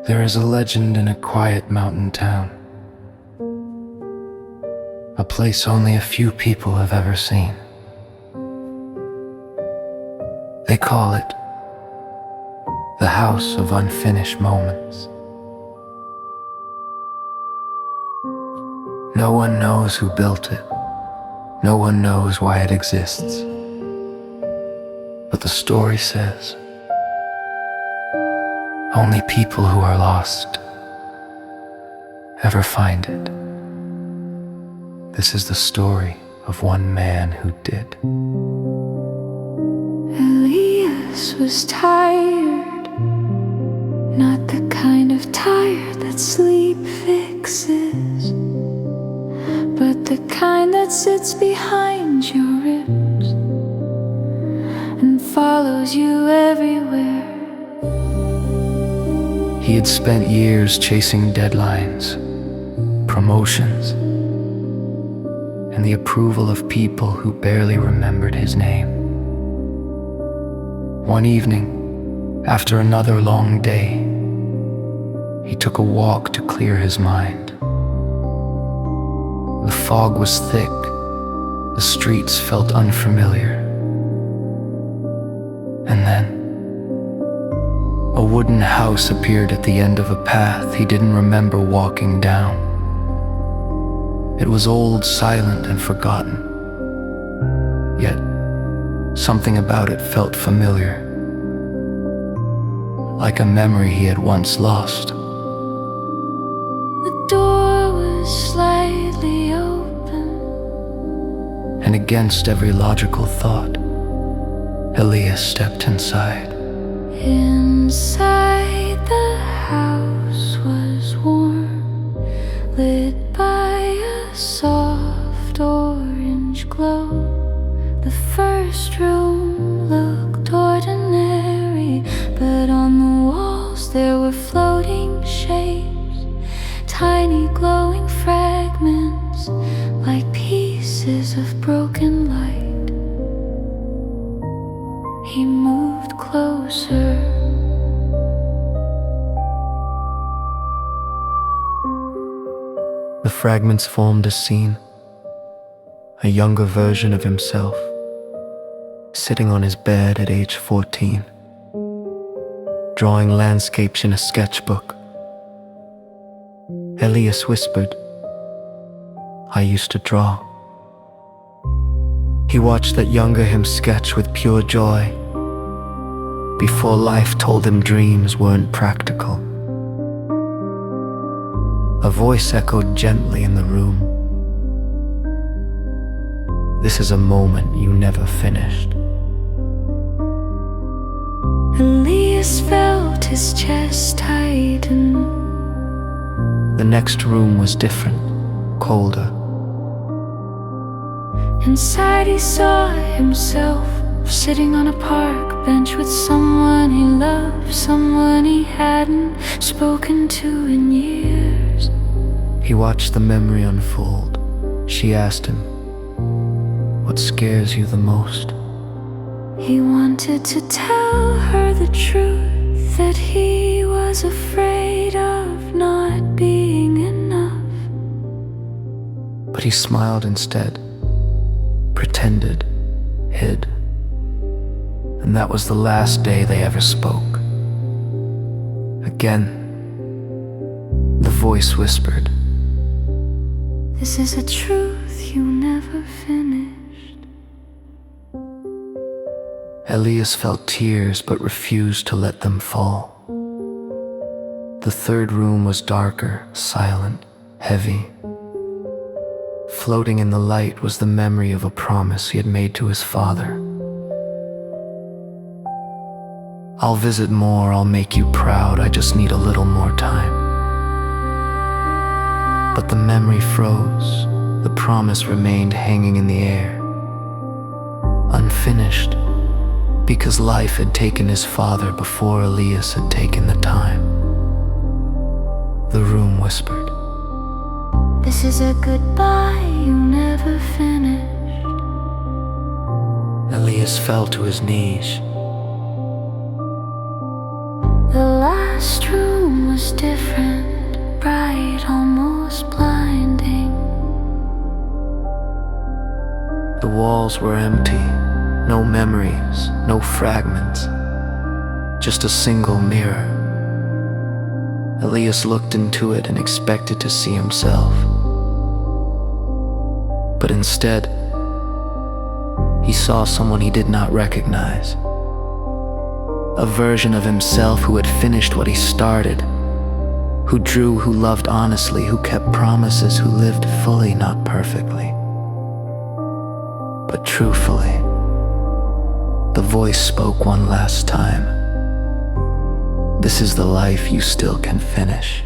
There is a legend in a quiet mountain town, a place only a few people have ever seen. They call it the House of Unfinished Moments. No one knows who built it. No one knows why it exists. But the story says only people who are lost ever find it. This is the story of one man who did. Elias was tired, not the kind of tired that sleep fixes, but the kind that sits behind your ribs and follows you everywhere. He had spent years chasing deadlines, promotions, and the approval of people who barely remembered his name. One evening, after another long day, he took a walk to clear his mind. The fog was thick, the streets felt unfamiliar. And then, a wooden house appeared at the end of a path he didn't remember walking down. It was old, silent, and forgotten. Yet, something about it felt familiar, like a memory he had once lost. The door was slightly open, And against every logical thought, Elias stepped inside. Inside the house was warm, lit by a soft orange glow. The first room looked ordinary, but on the walls there were floating shapes, tiny glowing fragments like pieces of broken light. He moved closer. The fragments formed a scene, a younger version of himself, sitting on his bed at age 14, drawing landscapes in a sketchbook. Elias whispered, "I used to draw." He watched that younger him sketch with pure joy, before life told him dreams weren't practical. A voice echoed gently in the room. "This is a moment you never finished." Elias felt his chest tighten. The next room was different, colder. Inside he saw himself sitting on a park bench with someone he loved, someone he hadn't spoken to in years. He watched the memory unfold. She asked him, "What scares you the most?" He wanted to tell her the truth, that he was afraid of not being enough. But he smiled instead, pretended, hid. And that was the last day they ever spoke. Again, the voice whispered, This is a truth you never finished. Elias felt tears but refused to let them fall. The third room was darker, silent, heavy. Floating in the light was the memory of a promise he had made to his father. "I'll visit more, I'll make you proud, I just need a little more time." But the memory froze, the promise remained hanging in the air, unfinished, because life had taken his father before Elias had taken the time. The room whispered, This is a goodbye you never finished. Elias fell to his knees. The last room was different, bright, almost blinding. The walls were empty, no memories, no fragments, just a single mirror. Elias looked into it and expected to see himself. But instead, he saw someone he did not recognize. A version of himself who had finished what he started, who drew, who loved honestly, who kept promises, who lived fully, not perfectly, but truthfully. The voice spoke one last time. This is the life you still can finish.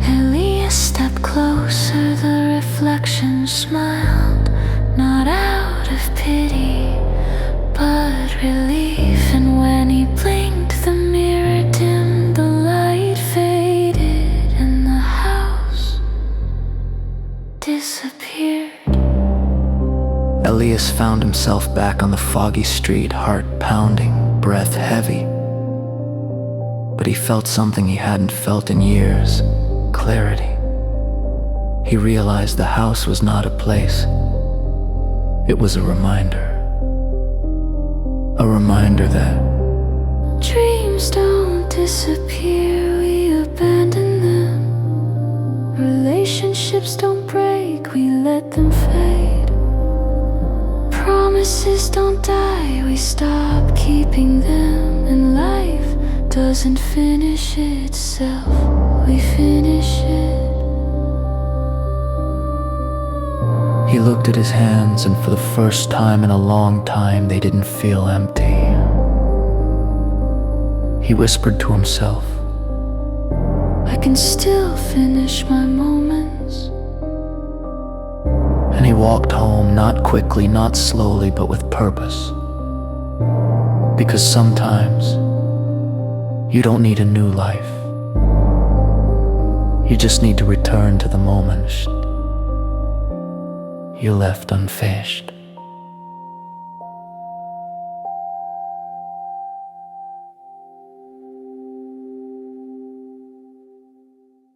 Elias stepped closer, the reflection smiled, not out of pity, but relief. And when he blinked, the mirror dimmed, the light faded, and the house disappeared. Elias found himself back on the foggy street, heart pounding, breath heavy. But he felt something he hadn't felt in years, clarity. He realized the house was not a place. It was a reminder. A reminder that dreams don't disappear, we abandon them. Relationships don't break, we let them fade. Promises don't die, we stop keeping them. And life doesn't finish itself, we finish it. he looked at his hands, and for the first time in a long time, they didn't feel empty. He whispered to himself, I can still finish my moments. and he walked home, not quickly, not slowly, but with purpose. Because sometimes you don't need a new life. You just need to return to the moments you left unfinished.